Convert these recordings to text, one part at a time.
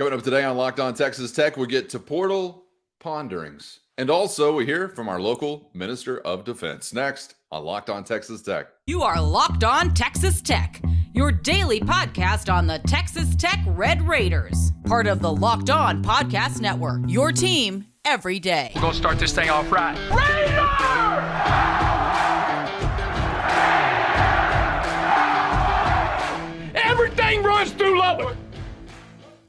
Coming up today on Locked On Texas Tech, we get to portal ponderings. And also we hear from our local Minister of Defense. Next on Locked On Texas Tech. You are Locked On Texas Tech, your daily podcast on the Texas Tech Red Raiders. Part of the Locked On Podcast Network, your team every day. We're going to start this thing off right. Raider! Everything runs through Lubbock.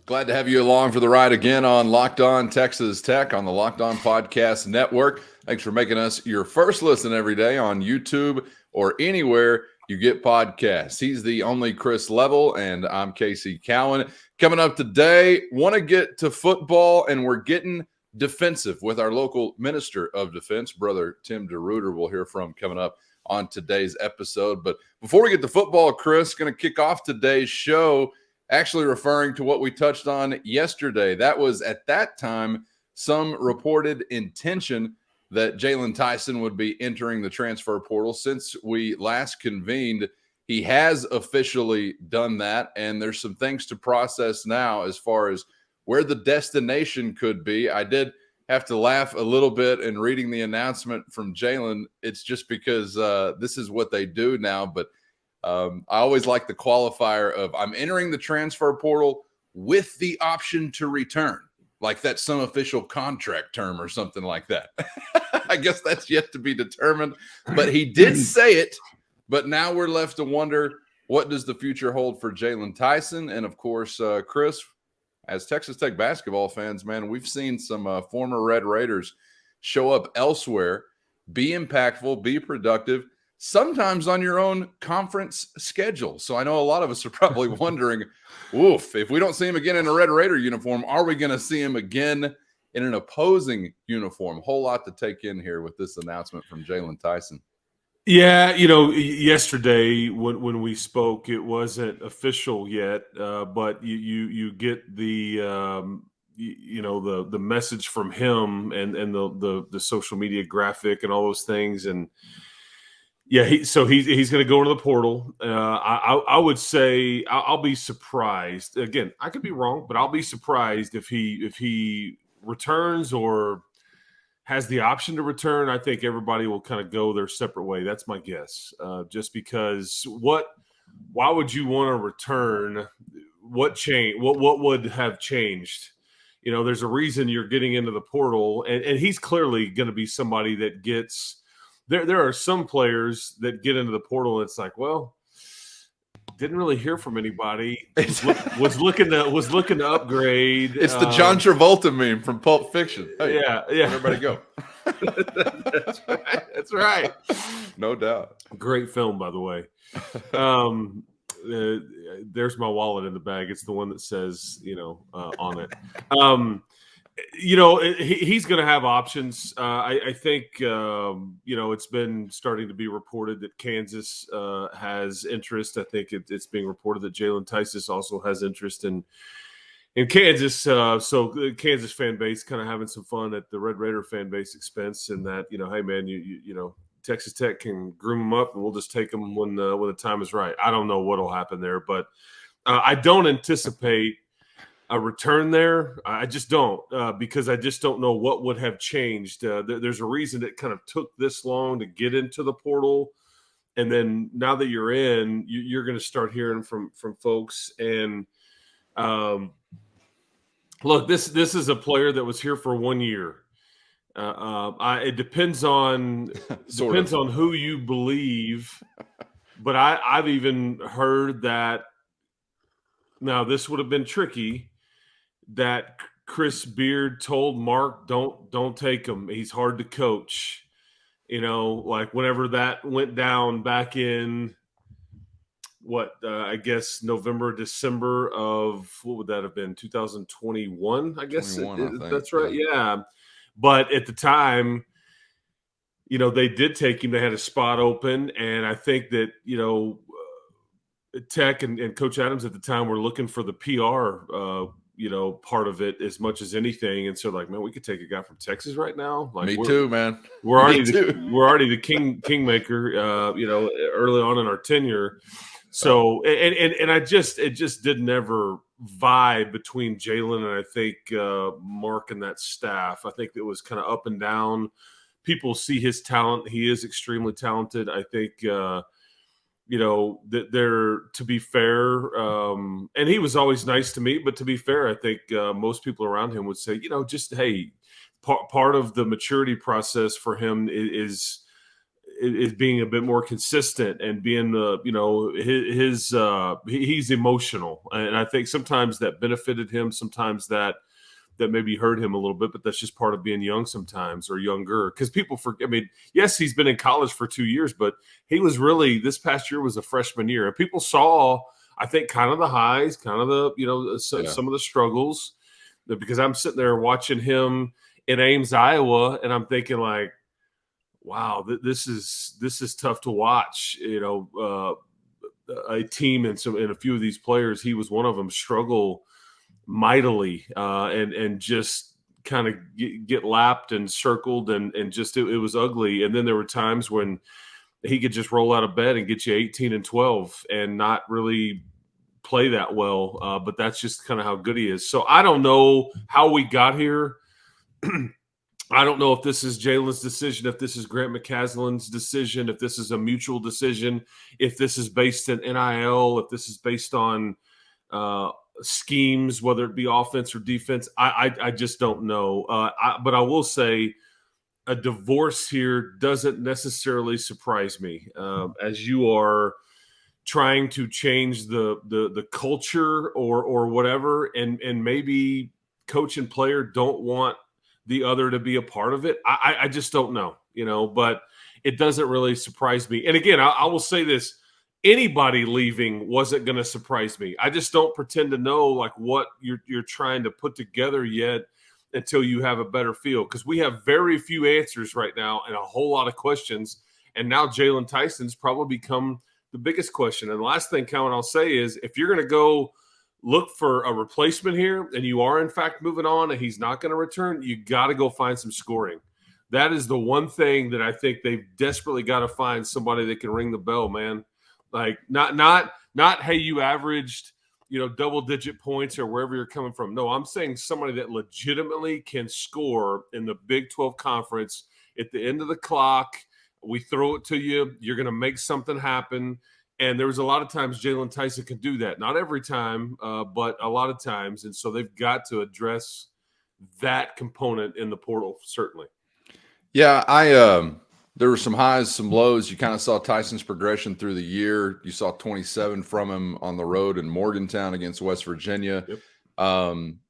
Glad to have you along for the ride again on Locked On Texas Tech on the Locked On Podcast Network. Thanks for making us your first listen every day on YouTube or anywhere you get podcasts. He's the only Chris Level, and I'm Casey Cowan. Coming up today, want to get to football, and we're getting defensive with our local Minister of Defense, Brother Tim DeRuyter. We'll hear from coming up on today's episode. But before we get to football, Chris, going to kick off today's show actually referring to what we touched on yesterday. That was, at that time, some reported intention that Jalen Tyson would be entering the transfer portal. Since we last convened, he has officially done that, and there's some things to process now as far as where the destination could be. I did have to laugh a little bit in reading the announcement from Jalen. It's just because this is what they do now, but I always like the qualifier of I'm entering the transfer portal with the option to return, like that's some official contract term or something like that. I guess that's yet to be determined, but he did say it. But now we're left to wonder, what does the future hold for Jalen Tyson? And of course, Chris, as Texas Tech basketball fans, man, we've seen some former Red Raiders show up elsewhere, be impactful, be productive, sometimes on your own conference schedule. So I know a lot of us are probably wondering, oof, if we don't see him again in a Red Raider uniform, are we going to see him again in an opposing uniform? Whole lot to take in here with this announcement from Jalen Tyson. Yeah, yesterday when we spoke, it wasn't official yet, but you get the the message from him and the social media graphic and all those things. And yeah, he's going to go into the portal. I would say I'll be surprised. Again, I could be wrong, but I'll be surprised if he returns or has the option to return. I think everybody will kind of go their separate way. That's my guess. Just because why would you want to return? What change? What would have changed? There's a reason you're getting into the portal, and he's clearly going to be somebody that gets. There are some players that get into the portal. And it's like, well, didn't really hear from anybody. Was looking to upgrade. It's the John Travolta meme from Pulp Fiction. Hey, yeah. Everybody go. That's right. No doubt. Great film, by the way. There's my wallet in the bag. It's the one that says, on it. He's going to have options. I think, it's been starting to be reported that Kansas has interest. I think it's being reported that Jalen Tyson also has interest in Kansas. So the Kansas fan base kind of having some fun at the Red Raider fan base expense, and that, hey, man, you Texas Tech can groom them up, and we'll just take them when the time is right. I don't know what will happen there, but I don't anticipate a return there. I just don't, because I just don't know what would have changed. There's a reason it kind of took this long to get into the portal, and then now that you're in, you're going to start hearing from folks. And look, this is a player that was here for 1 year. It depends on who you believe, but I've even heard that. Now this would have been tricky. That Chris Beard told Mark, don't take him. He's hard to coach. Like whenever that went down back in I guess November, December of, what would that have been? 2021, I guess. That's right. Yeah. But at the time, they did take him. They had a spot open. And I think that, Tech and Coach Adams at the time were looking for the PR, part of it as much as anything. And so, like, man, we could take a guy from Texas right now. Like, Me too, man. We're already the kingmaker, early on in our tenure. So, and it just didn't ever vibe between Jaylon and I think Mark and that staff. I think it was kind of up and down. People see his talent. He is extremely talented. I think, that they're, to be fair, and he was always nice to me, but to be fair, I think most people around him would say, just, hey, part of the maturity process for him is being a bit more consistent and being he's emotional. And I think sometimes that benefited him, sometimes that maybe hurt him a little bit, but that's just part of being young sometimes, or younger. Because people forget, yes, he's been in college for 2 years, but he was really, this past year was a freshman year. And people saw, I think, kind of the highs, kind of the, some of the struggles, because I'm sitting there watching him in Ames, Iowa, and I'm thinking like, wow, this is tough to watch. A team and a few of these players, he was one of them, struggle mightily and just kind of get lapped and circled and just it was ugly. And then there were times when he could just roll out of bed and get you 18 and 12 and not really play that well. But that's just kind of how good he is. So I don't know how we got here. I don't know if this is Jalen's decision, if this is Grant McCaslin's decision, if this is a mutual decision, if this is based in NIL, if this is based on schemes, whether it be offense or defense. I just don't know. But I will say a divorce here doesn't necessarily surprise me, as you are trying to change the culture or whatever, and maybe coach and player don't want the other to be a part of it. I just don't know, but it doesn't really surprise me. And again, I will say this, anybody leaving wasn't going to surprise me. I just don't pretend to know like what you're trying to put together yet until you have a better feel. Because we have very few answers right now and a whole lot of questions. And now Jalen Tyson's probably become the biggest question. And the last thing, Cowan, I'll say is if you're going to go look for a replacement here and you are in fact moving on and he's not going to return, you got to go find some scoring. That is the one thing that I think they've desperately got to find, somebody that can ring the bell, man. Like not hey, you averaged, double-digit points or wherever you're coming from. No, I'm saying somebody that legitimately can score in the Big 12 Conference at the end of the clock. We throw it to you. You're going to make something happen. And there was a lot of times Jalen Tyson could do that. Not every time, but a lot of times. And so they've got to address that component in the portal, certainly. Yeah, there were some highs, some lows. You kind of saw Tyson's progression through the year. You saw 27 from him on the road in Morgantown against West Virginia. Yep.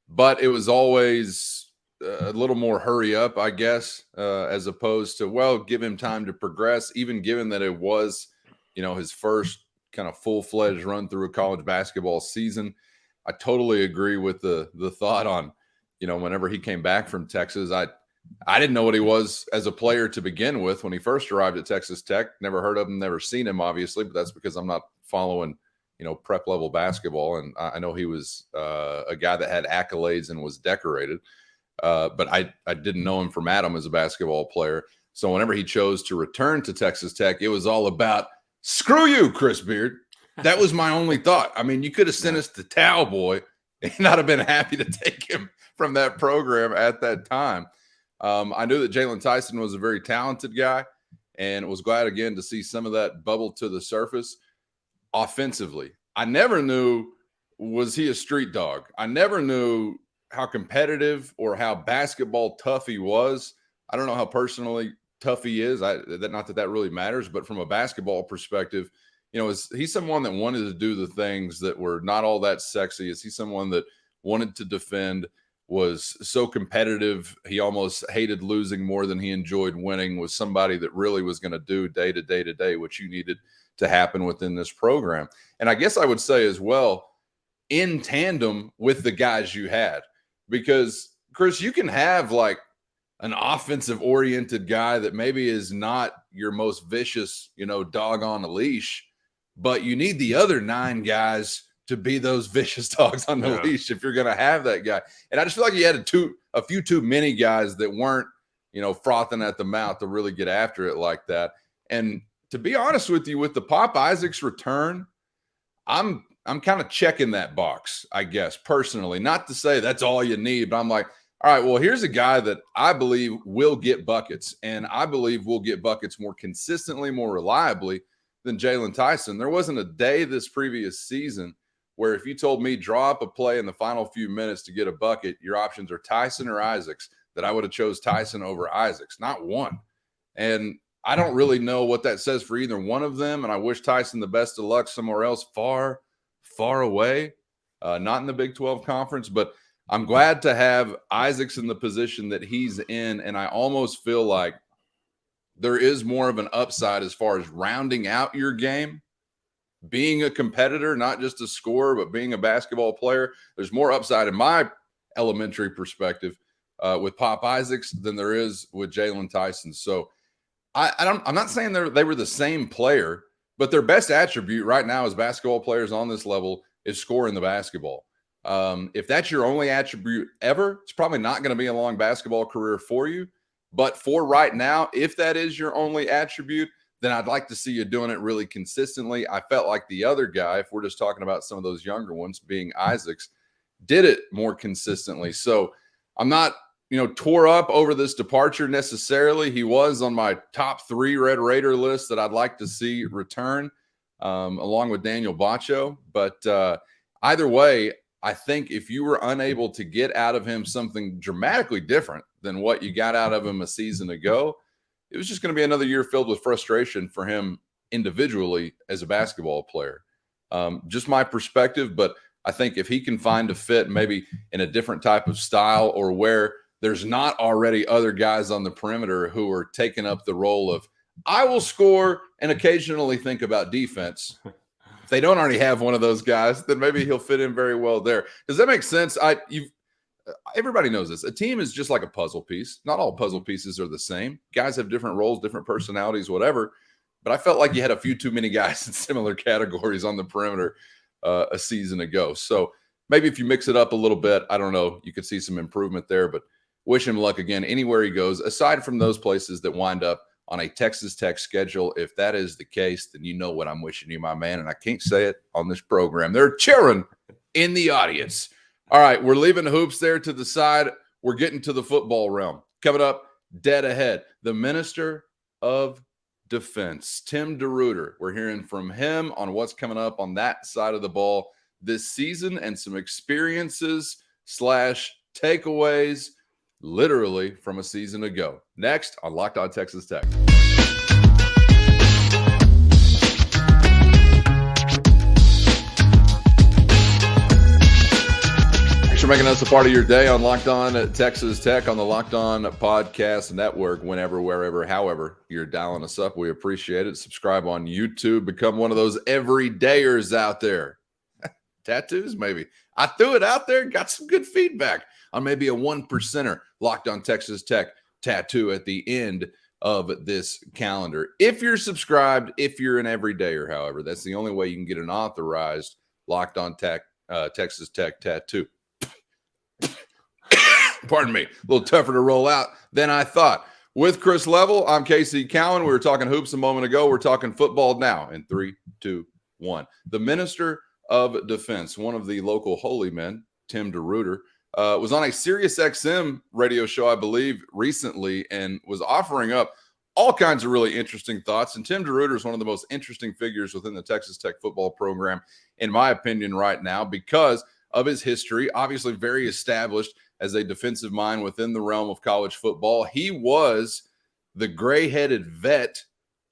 But it was always a little more hurry up, I guess, as opposed to, give him time to progress, even given that it was, his first kind of full-fledged run through a college basketball season. I totally agree with the thought on, whenever he came back from Texas, I didn't know what he was as a player to begin with when he first arrived at Texas Tech. Never heard of him, never seen him, obviously, but that's because I'm not following, prep level basketball. And I know he was a guy that had accolades and was decorated, but I didn't know him from Adam as a basketball player. So whenever he chose to return to Texas Tech, it was all about, screw you, Chris Beard. That was my only thought. I mean, you could have sent us to Towel Boy and I'd have been happy to take him from that program at that time. I knew that Jalen Tyson was a very talented guy and was glad again to see some of that bubble to the surface offensively. I never knew, was he a street dog? I never knew how competitive or how basketball tough he was. I don't know how personally tough he is. Not that really matters, but from a basketball perspective, is he someone that wanted to do the things that were not all that sexy? Is he someone that wanted to defend, was so competitive he almost hated losing more than he enjoyed winning, was somebody that really was going to do day to day what you needed to happen within this program? And I guess I would say as well, in tandem with the guys you had, because Chris, you can have like an offensive oriented guy that maybe is not your most vicious, dog on a leash, but you need the other 9 guys to be those vicious dogs on the leash if you're going to have that guy. And I just feel like you had a few too many guys that weren't, frothing at the mouth to really get after it like that. And to be honest with you, with the Pop Isaacs return, I'm I'm kind of checking that box, I guess, personally. Not to say that's all you need, but I'm like, all right, well, here's a guy that I believe will get buckets, and I believe will get buckets more consistently, more reliably than Jaylon Tyson. There wasn't a day this previous season where if you told me draw up a play in the final few minutes to get a bucket, your options are Tyson or Isaacs, that I would have chose Tyson over Isaacs. Not one. And I don't really know what that says for either one of them, and I wish Tyson the best of luck somewhere else far, far away, not in the Big 12 conference, but I'm glad to have Isaacs in the position that he's in, and I almost feel like there is more of an upside as far as rounding out your game, being a competitor, not just a scorer, but being a basketball player. There's more upside in my elementary perspective with Pop Isaacs than there is with Jalen Tyson. So I'm not saying they were the same player, but their best attribute right now as basketball players on this level is scoring the basketball. If that's your only attribute ever, it's probably not going to be a long basketball career for you. But for right now, if that is your only attribute, then I'd like to see you doing it really consistently. I felt like the other guy, if we're just talking about some of those younger ones, being Isaacs, did it more consistently. So I'm not, tore up over this departure necessarily. He was on my top 3 Red Raider list that I'd like to see return, along with Daniel Bacho. But either way, I think if you were unable to get out of him something dramatically different than what you got out of him a season ago, it was just going to be another year filled with frustration for him individually as a basketball player. Just my perspective, but I think if he can find a fit maybe in a different type of style or where there's not already other guys on the perimeter who are taking up the role of, I will score and occasionally think about defense. If they don't already have one of those guys, then maybe he'll fit in very well there. Does that make sense? Everybody knows this. A team is just like a puzzle piece. Not all puzzle pieces are the same. Guys have different roles, different personalities, whatever. But I felt like you had a few too many guys in similar categories on the perimeter a season ago. So maybe if you mix it up a little bit, I don't know, you could see some improvement there. But wish him luck again anywhere he goes, aside from those places that wind up on a Texas Tech schedule. If that is the case, then you know what I'm wishing you, my man. And I can't say it on this program. They're cheering in the audience. All right, we're leaving the hoops there to the side. We're getting to the football realm. Coming up dead ahead, the Minister of Defense, Tim DeRuyter. We're hearing from him on what's coming up on that side of the ball this season and some experiences / takeaways literally from a season ago. Next on Locked On Texas Tech. Thanks for making us a part of your day on Locked On Texas Tech on the Locked On Podcast Network. Whenever, wherever, however you're dialing us up, we appreciate it. Subscribe on YouTube. Become one of those everydayers out there. Tattoos, maybe. I threw it out there, got some good feedback on maybe a 1%er Locked On Texas Tech tattoo at the end of this calendar. If you're subscribed, if you're an everydayer, however, that's the only way you can get an authorized Locked On Texas Tech tattoo. Pardon me, a little tougher to roll out than I thought. With Chris Level, I'm Casey Cowan. We were talking hoops a moment ago. We're talking football now in 3, 2, 1. The Minister of Defense, one of the local holy men, Tim DeRuyter, was on a Sirius XM radio show, I believe, recently and was offering up all kinds of really interesting thoughts. And Tim DeRuyter is one of the most interesting figures within the Texas Tech football program, in my opinion, right now, because of his history, obviously very established as a defensive mind within the realm of college football. He was the gray-headed vet,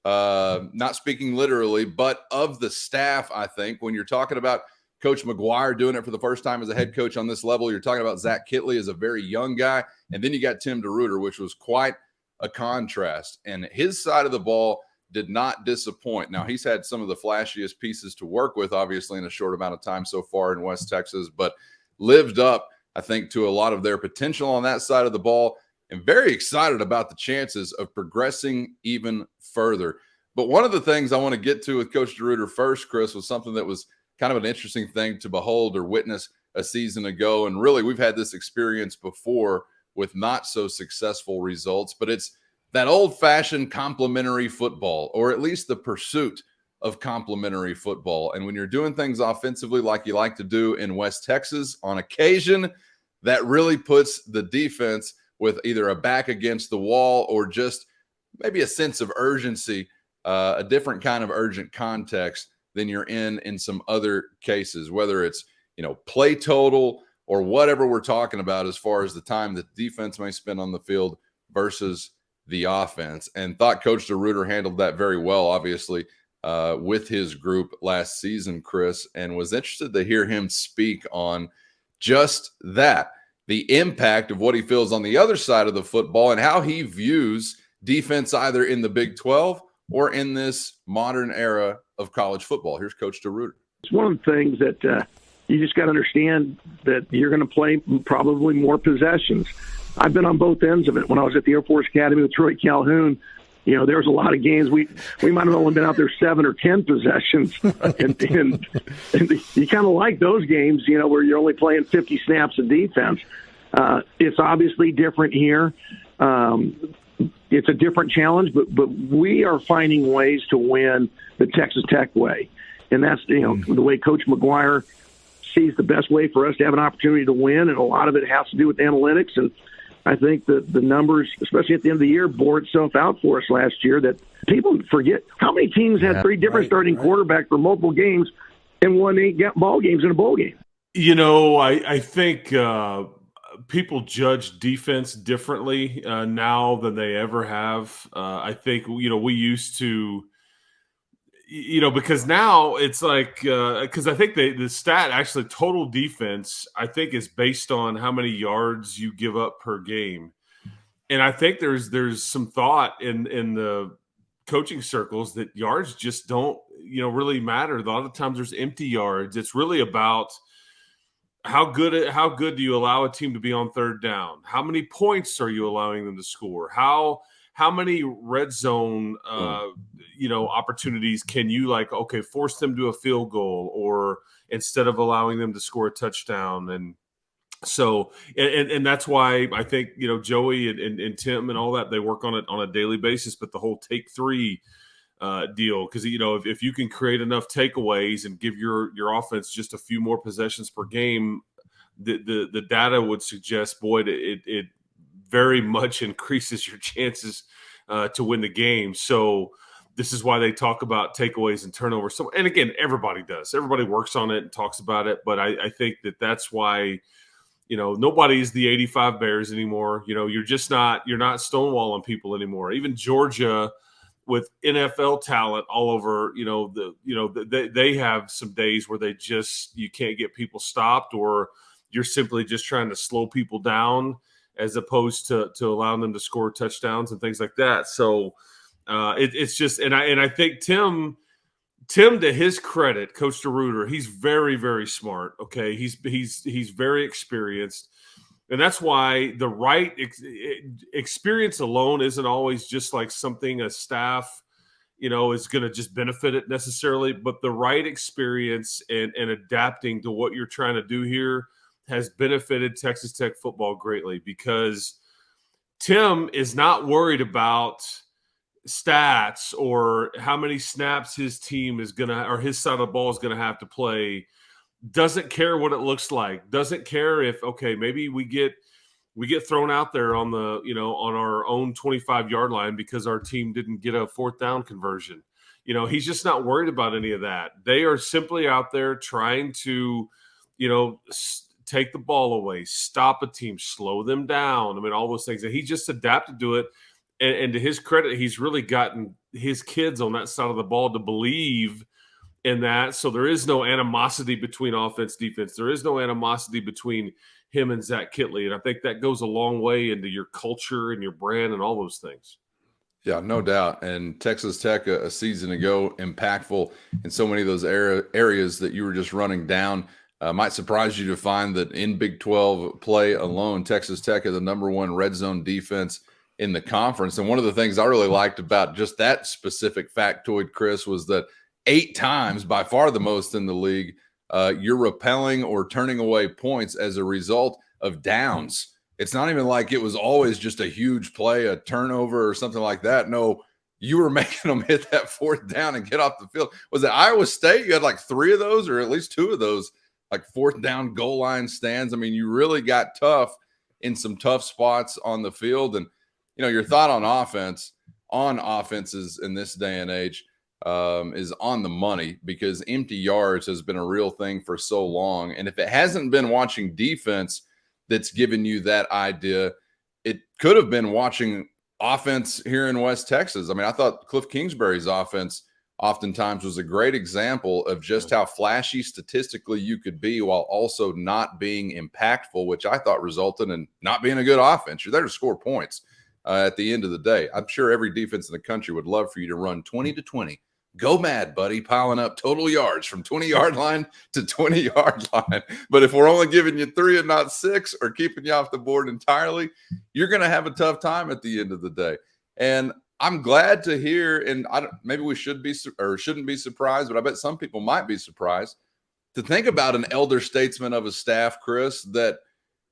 not speaking literally, but of the staff, I think. When you're talking about Coach McGuire doing it for the first time as a head coach on this level, you're talking about Zach Kitley as a very young guy, and then you got Tim DeRuyter, which was quite a contrast. And his side of the ball did not disappoint. Now, he's had some of the flashiest pieces to work with, obviously, in a short amount of time so far in West Texas, but lived up, I think, to a lot of their potential on that side of the ball, and very excited about the chances of progressing even further. But one of the things I want to get to with Coach DeRuyter first, Chris, was something that was kind of an interesting thing to behold or witness a season ago. And really, we've had this experience before with not so successful results, but it's that old-fashioned complementary football, or at least the pursuit of complementary football. And when you're doing things offensively like you like to do in West Texas, on occasion, that really puts the defense with either a back against the wall or just maybe a sense of urgency, a different kind of urgent context than you're in some other cases, whether it's, play total or whatever we're talking about as far as the time that the defense may spend on the field versus the offense. And thought Coach DeRuyter handled that very well, obviously, with his group last season, Chris, and was interested to hear him speak on just that, the impact of what he feels on the other side of the football and how he views defense either in the Big 12 or in this modern era of college football. Here's Coach DeRuyter. It's one of the things that you just got to understand that you're going to play probably more possessions. I've been on both ends of it. When I was at the Air Force Academy with Troy Calhoun, there was a lot of games. We might have only been out there 7 or 10 possessions. and you kind of like those games, where you're only playing 50 snaps of defense. It's obviously different here. It's a different challenge, but we are finding ways to win the Texas Tech way. And that's, the way Coach McGuire sees the best way for us to have an opportunity to win. And a lot of it has to do with analytics. And I think that the numbers, especially at the end of the year, bore itself out for us last year, that people forget how many teams had 3 different starting quarterbacks for multiple games and won 8 ball games in a bowl game. I think people judge defense differently now than they ever have. I think, we used to, because now it's like, because I think the stat actually total defense, I think, is based on how many yards you give up per game. And I think there's some thought in the coaching circles that yards just don't, really matter. A lot of times there's empty yards. It's really about how good do you allow a team to be on third down? How many points are you allowing them to score? How many red zone opportunities can you force them to a field goal, or instead of allowing them to score a touchdown? And so and that's why I think Joey and Tim and all that, they work on it on a daily basis. But the whole take 3 deal, because if you can create enough takeaways and give your offense just a few more possessions per game, the data would suggest, boy, it very much increases your chances to win the game. So this is why they talk about takeaways and turnovers. So, and again, everybody works on it and talks about it. But I think that's why nobody's the 85 Bears anymore. You're not stonewalling people anymore. Even Georgia, with NFL talent all over, they have some days where you can't get people stopped, or you're simply just trying to slow people down as opposed to allowing them to score touchdowns and things like that. So it's just, and I think Tim, to his credit, Coach DeRuyter, he's very, very smart. Okay. He's very experienced. And that's why the right experience alone isn't always just like something a staff, is going to just benefit it necessarily. But the right experience and adapting to what you're trying to do here has benefited Texas Tech football greatly, because Tim is not worried about stats or how many snaps his team is going to, or his side of the ball is going to have to play. Doesn't care what it looks like. Doesn't care if, okay, maybe we get thrown out there on the, on our own 25-yard line because our team didn't get a 4th down conversion. He's just not worried about any of that. They are simply out there trying to, take the ball away, stop a team, slow them down. I mean, all those things. And he just adapted to it. And to his credit, he's really gotten his kids on that side of the ball to believe in that. So there is no animosity between offense, defense. There is no animosity between him and Zach Kitley. And I think that goes a long way into your culture and your brand and all those things. Yeah, no doubt. And Texas Tech a season ago, impactful in so many of those areas that you were just running down. Might surprise you to find that in Big 12 play alone, Texas Tech is the #1 red zone defense in the conference. And one of the things I really liked about just that specific factoid, Chris, was that 8 times, by far the most in the league, you're repelling or turning away points as a result of downs. It's not even like it was always just a huge play, a turnover or something like that. No, you were making them hit that fourth down and get off the field. Was it Iowa State? You had like 3 of those, or at least 2 of those, like fourth down goal line stands. I mean, you really got tough in some tough spots on the field. And, your thought on offenses in this day and age is on the money, because empty yards has been a real thing for so long. And if it hasn't been watching defense that's given you that idea, it could have been watching offense here in West Texas. I mean, I thought Cliff Kingsbury's offense oftentimes was a great example of just how flashy statistically you could be while also not being impactful, which I thought resulted in not being a good offense. You're there to score points at the end of the day. I'm sure every defense in the country would love for you to run 20-20. Go mad, buddy, piling up total yards from 20-yard line to 20-yard line. But if we're only giving you 3 and not 6, or keeping you off the board entirely, you're going to have a tough time at the end of the day. And I'm glad to hear, and maybe we should be or shouldn't be surprised, but I bet some people might be surprised to think about an elder statesman of a staff, Chris, that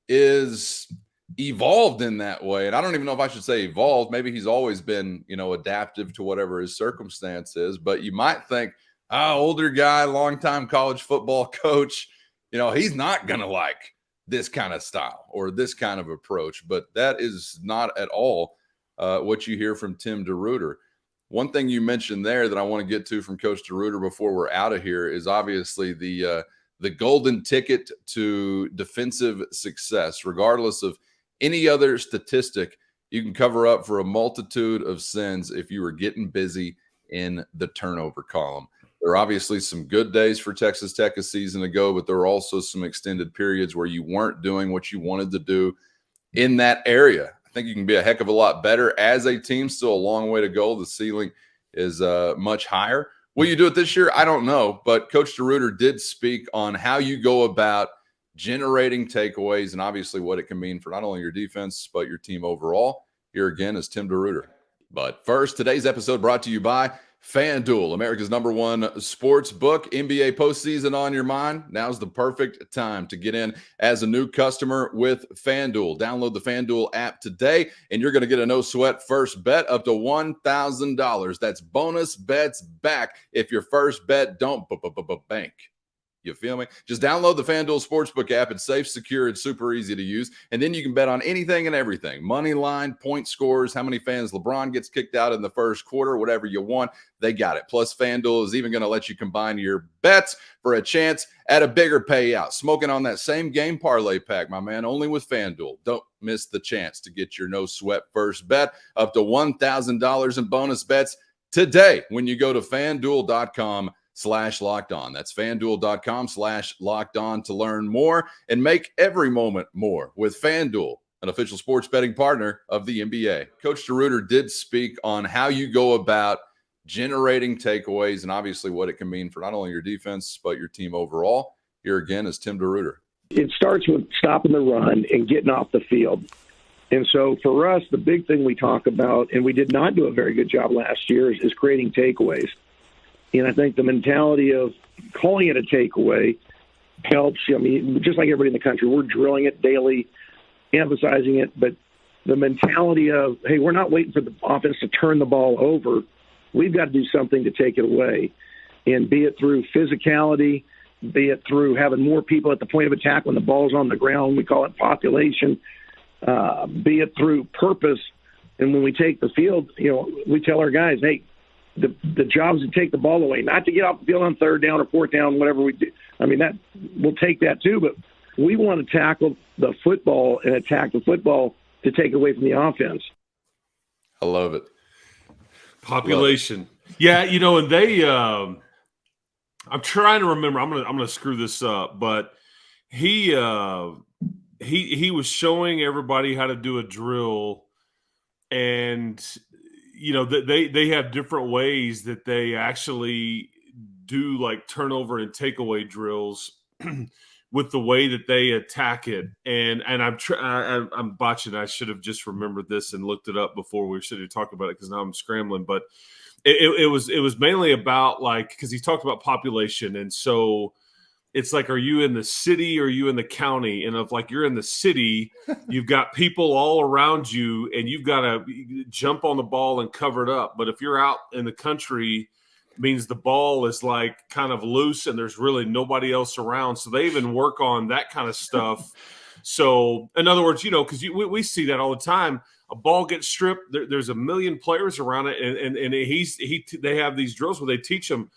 is evolved in that way. And I don't even know if I should say evolved. Maybe he's always been, adaptive to whatever his circumstance is. But you might think, older guy, longtime college football coach, he's not going to like this kind of style or this kind of approach. But that is not at all what you hear from Tim DeRuyter. One thing you mentioned there that I want to get to from Coach DeRuyter before we're out of here is obviously the golden ticket to defensive success. Regardless of any other statistic, you can cover up for a multitude of sins if you were getting busy in the turnover column. There are obviously some good days for Texas Tech a season ago, but there are also some extended periods where you weren't doing what you wanted to do in that area. I think you can be a heck of a lot better as a team. Still a long way to go. The ceiling is much higher. Will you do it this year? I don't know. But Coach DeRuyter did speak on how you go about generating takeaways and obviously what it can mean for not only your defense, but your team overall. Here again is Tim DeRuyter. But first, today's episode brought to you by FanDuel, America's #1 sports book. NBA postseason on your mind? Now's the perfect time to get in as a new customer with FanDuel. Download the FanDuel app today, and you're going to get a no-sweat first bet up to $1,000. That's bonus bets back if your first bet don't bank. You feel me? Just download the FanDuel Sportsbook app. It's safe, secure, it's super easy to use. And then you can bet on anything and everything. Money line, point scores, how many fans LeBron gets kicked out in the first quarter, whatever you want, they got it. Plus, FanDuel is even going to let you combine your bets for a chance at a bigger payout. Smoking on that same game parlay pack, my man, only with FanDuel. Don't miss the chance to get your no-sweat first bet up to $1,000 in bonus bets today when you go to FanDuel.com/lockedon. That's FanDuel.com/lockedon to learn more and make every moment more with FanDuel, an official sports betting partner of the NBA. Coach DeRuyter did speak on how you go about generating takeaways and obviously what it can mean for not only your defense, but your team overall. Here again is Tim DeRuyter. It starts with stopping the run and getting off the field. And so for us, the big thing we talk about, and we did not do a very good job last year, is creating takeaways. And I think the mentality of calling it a takeaway helps. I mean, just like everybody in the country, we're drilling it daily, emphasizing it. But the mentality of, hey, we're not waiting for the offense to turn the ball over. We've got to do something to take it away. And be it through physicality, be it through having more people at the point of attack when the ball's on the ground. We call it population. Be it through purpose. And when we take the field, we tell our guys, hey, the job is to take the ball away, not to get off the field on third down or fourth down, whatever we do. I mean, that we'll take that too, but we want to tackle the football and attack the football to take away from the offense. I love it. Population. Yeah, and they I'm trying to remember. I'm gonna screw this up, but he was showing everybody how to do a drill, and they have different ways that they actually do like turnover and takeaway drills with the way that they attack it. And I'm botching. I should have just remembered this and looked it up before we should have talked about it, because now I'm scrambling. But it was mainly about, like, because he talked about population, and so it's like, are you in the city or are you in the county? And if like you're in the city, you've got people all around you and you've got to jump on the ball and cover it up. But if you're out in the country, means the ball is like kind of loose and there's really nobody else around. So they even work on that kind of stuff. So in other words, because we see that all the time. A ball gets stripped. There's a million players around it, and they have these drills where they teach them.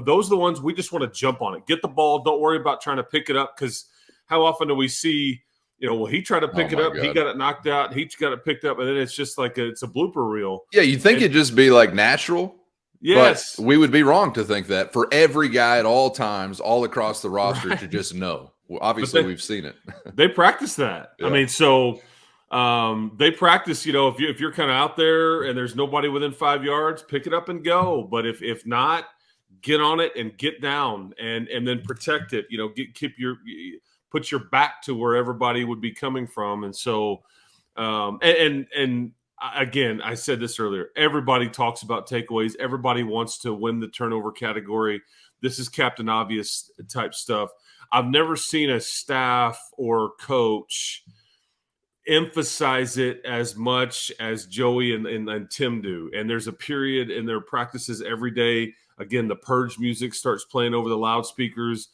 Those are the ones we just want to jump on it. Get the ball. Don't worry about trying to pick it up, because how often do we see, he tried to pick it up, God. He got it knocked out, he got it picked up, and then it's just like it's a blooper reel. Yeah, you'd think it'd just be like natural. Yes. But we would be wrong to think that for every guy at all times, all across the roster to just know. Well, obviously, we've seen it. They practice that. Yeah. I mean, so they practice, if you're kind of out there and there's nobody within 5 yards, pick it up and go. But if not, get on it and get down and then protect it. Put your back to where everybody would be coming from. And so, and again, I said this earlier, everybody talks about takeaways. Everybody wants to win the turnover category. This is Captain Obvious type stuff. I've never seen a staff or coach emphasize it as much as Joey and Tim do. And there's a period in their practices every day. Again, the purge music starts playing over the loudspeakers.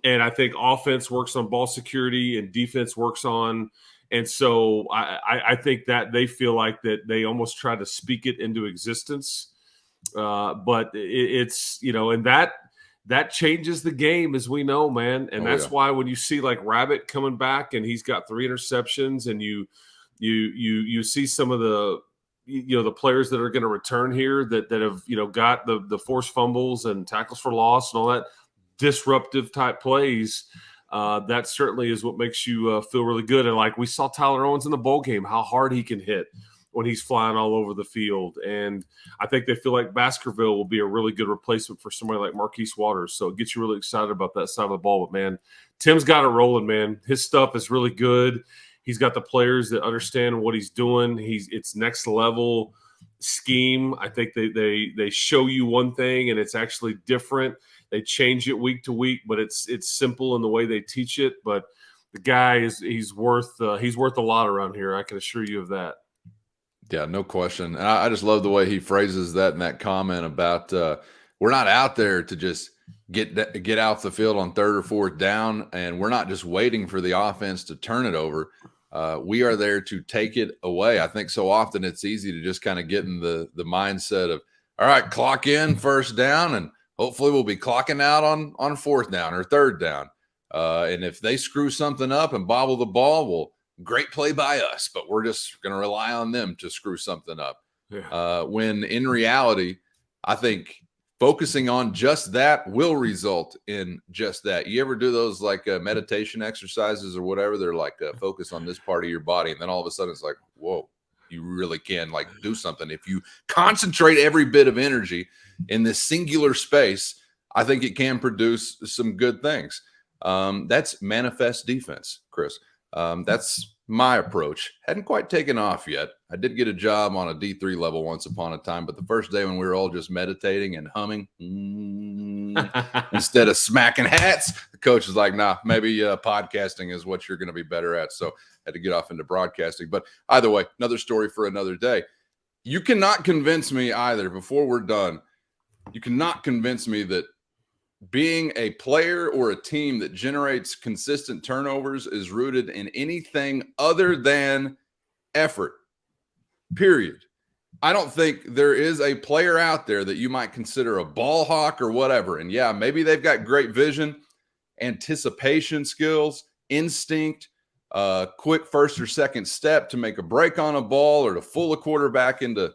And I think offense works on ball security and defense works on. And so I think that they feel like that they almost try to speak it into existence. But it's, and that changes the game, as we know, man. And that's why when you see like Rabbit coming back and he's got 3 interceptions, and you see some of the, the players that are going to return here that have, got the forced fumbles and tackles for loss and all that disruptive type plays. That certainly is what makes you feel really good. And like we saw Tyler Owens in the bowl game, how hard he can hit when he's flying all over the field. And I think they feel like Baskerville will be a really good replacement for somebody like Marquise Waters. So it gets you really excited about that side of the ball. But, man, Tim's got it rolling, man. His stuff is really good. He's got the players that understand what he's doing. It's next level scheme. I think they show you one thing and it's actually different. They change it week to week, but it's simple in the way they teach it. But the guy he's worth a lot around here. I can assure you of that. Yeah, no question. And I just love the way he phrases that in that comment about we're not out there to just get out the field on 3rd or 4th down, and we're not just waiting for the offense to turn it over. We are there to take it away. I think so often it's easy to just kind of get in the mindset of, all right, clock in 1st down, and hopefully we'll be clocking out on 4th down or 3rd down. And if they screw something up and bobble the ball, well, great play by us, but we're just going to rely on them to screw something up. Yeah. When in reality, I think focusing on just that will result in just that. You ever do those like meditation exercises or whatever? They're like focus on this part of your body. And then all of a sudden it's like, whoa, you really can like do something. If you concentrate every bit of energy in this singular space, I think it can produce some good things. That's manifest defense, Chris. That's my approach. Hadn't quite taken off yet. I did get a job on a D3 level once upon a time, but the first day when we were all just meditating and humming instead of smacking hats, the coach was like, nah, maybe podcasting is what you're going to be better at. So I had to get off into broadcasting. But either way, another story for another day. You cannot convince me either, before we're done, you cannot convince me that being a player or a team that generates consistent turnovers is rooted in anything other than effort, period. I don't think there is a player out there that you might consider a ball hawk or whatever. And yeah, maybe they've got great vision, anticipation skills, instinct, quick 1st or 2nd step to make a break on a ball or to fool a quarterback into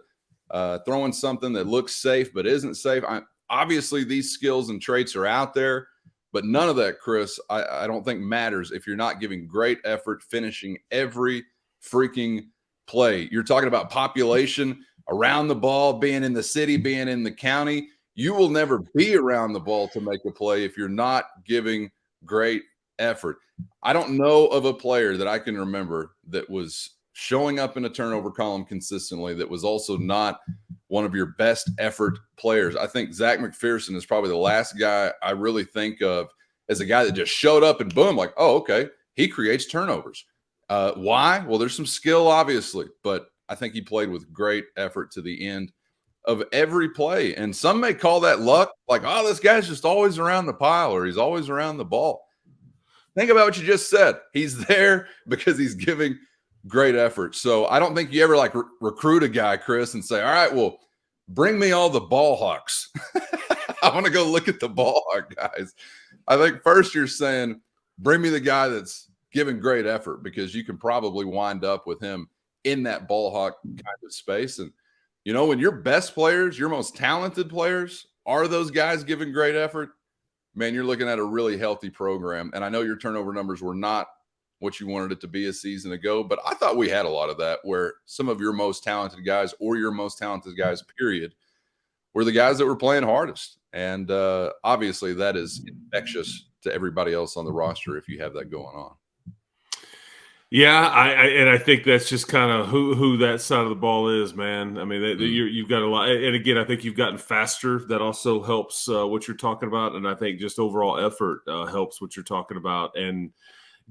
throwing something that looks safe but isn't safe. Obviously, these skills and traits are out there, but none of that, Chris, I don't think matters if you're not giving great effort finishing every freaking play. You're talking about population around the ball, being in the city, being in the county. You will never be around the ball to make a play if you're not giving great effort. I don't know of a player that I can remember that was showing up in a turnover column consistently that was also not one of your best effort players. I think Zach McPherson is probably the last guy I really think of as a guy that just showed up and boom, like, oh, okay, he creates turnovers. Why? Well, there's some skill, obviously, but I think he played with great effort to the end of every play. And some may call that luck, like, oh, this guy's just always around the pile or he's always around the ball. Think about what you just said. He's there because he's giving great effort. So I don't think you ever like recruit a guy, Chris, and say, all right, well, bring me all the ball hawks. I want to go look at the ball hawk guys. I think first you're saying, bring me the guy that's giving great effort, because you can probably wind up with him in that ball hawk kind of space. And, you know, when your best players, your most talented players are those guys giving great effort, man, you're looking at a really healthy program. And I know your turnover numbers were not what you wanted it to be a season ago, but I thought we had a lot of that, where some of your most talented guys, or your most talented guys, period, were the guys that were playing hardest. And obviously that is infectious to everybody else on the roster if you have that going on. Yeah, I think that's just kind of who that side of the ball is, man. I mean, you've got a lot, and again, I think you've gotten faster. That also helps what you're talking about, and I think just overall effort helps what you're talking about. And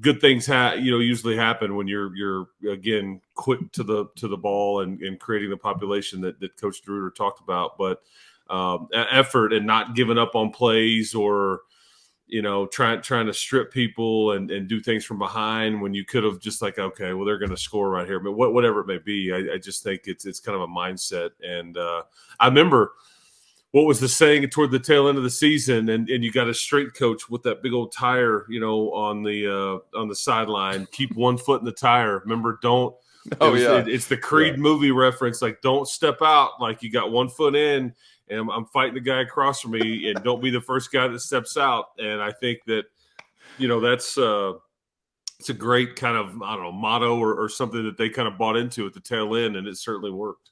good things usually happen when you're again quick to the ball and creating the population that Coach DeRuyter talked about. But effort and not giving up on plays, or trying to strip people and do things from behind when you could have just like, okay, well, they're going to score right here. But whatever it may be, I just think it's kind of a mindset. And I remember what was the saying toward the tail end of the season, and you got a strength coach with that big old tire, on the sideline, keep one foot in the tire. Remember, don't. It's the Creed movie reference. Like, don't step out. Like, you got one foot in, and I'm fighting the guy across from me, and don't be the first guy that steps out. And I think that, that's it's a great kind of, motto or something that they kind of bought into at the tail end, and it certainly worked.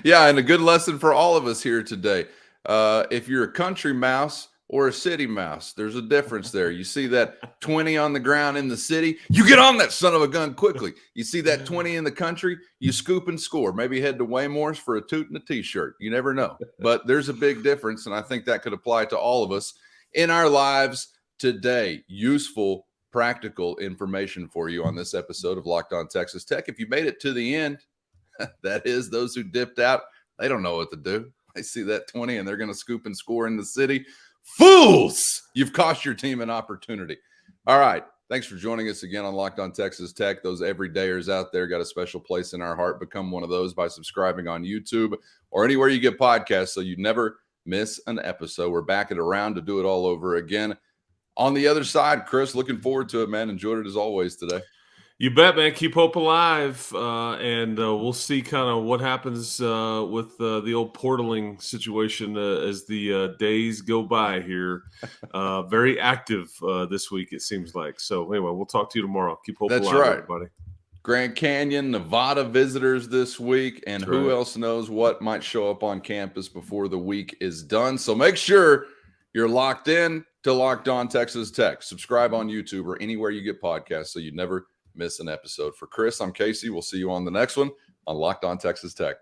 Yeah, and a good lesson for all of us here today. If you're a country mouse or a city mouse, there's a difference there. You see that 20 on the ground in the city, you get on that son of a gun quickly. You see that 20 in the country, you scoop and score. Maybe head to Waymore's for a toot and a T-shirt. You never know. But there's a big difference, and I think that could apply to all of us in our lives today. Useful, practical information for you on this episode of Locked On Texas Tech. If you made it to the end, that is, those who dipped out, they don't know what to do. They see that 20 and they're going to scoop and score in the city. Fools! You've cost your team an opportunity. All right. Thanks for joining us again on Locked On Texas Tech. Those everydayers out there got a special place in our heart. Become one of those by subscribing on YouTube or anywhere you get podcasts so you never miss an episode. We're back at around to do it all over again. On the other side, Chris, looking forward to it, man. Enjoyed it as always today. You bet, man. Keep hope alive, and we'll see kind of what happens with the old portaling situation as the days go by here. Very active this week, it seems like. So anyway, we'll talk to you tomorrow. Keep hope alive, right, everybody. Grand Canyon, Nevada visitors this week, and who else knows what might show up on campus before the week is done. So make sure you're locked in to Locked On Texas Tech. Subscribe on YouTube or anywhere you get podcasts so you never miss an episode. For Chris, I'm Casey. We'll see you on the next one on Locked On Texas Tech.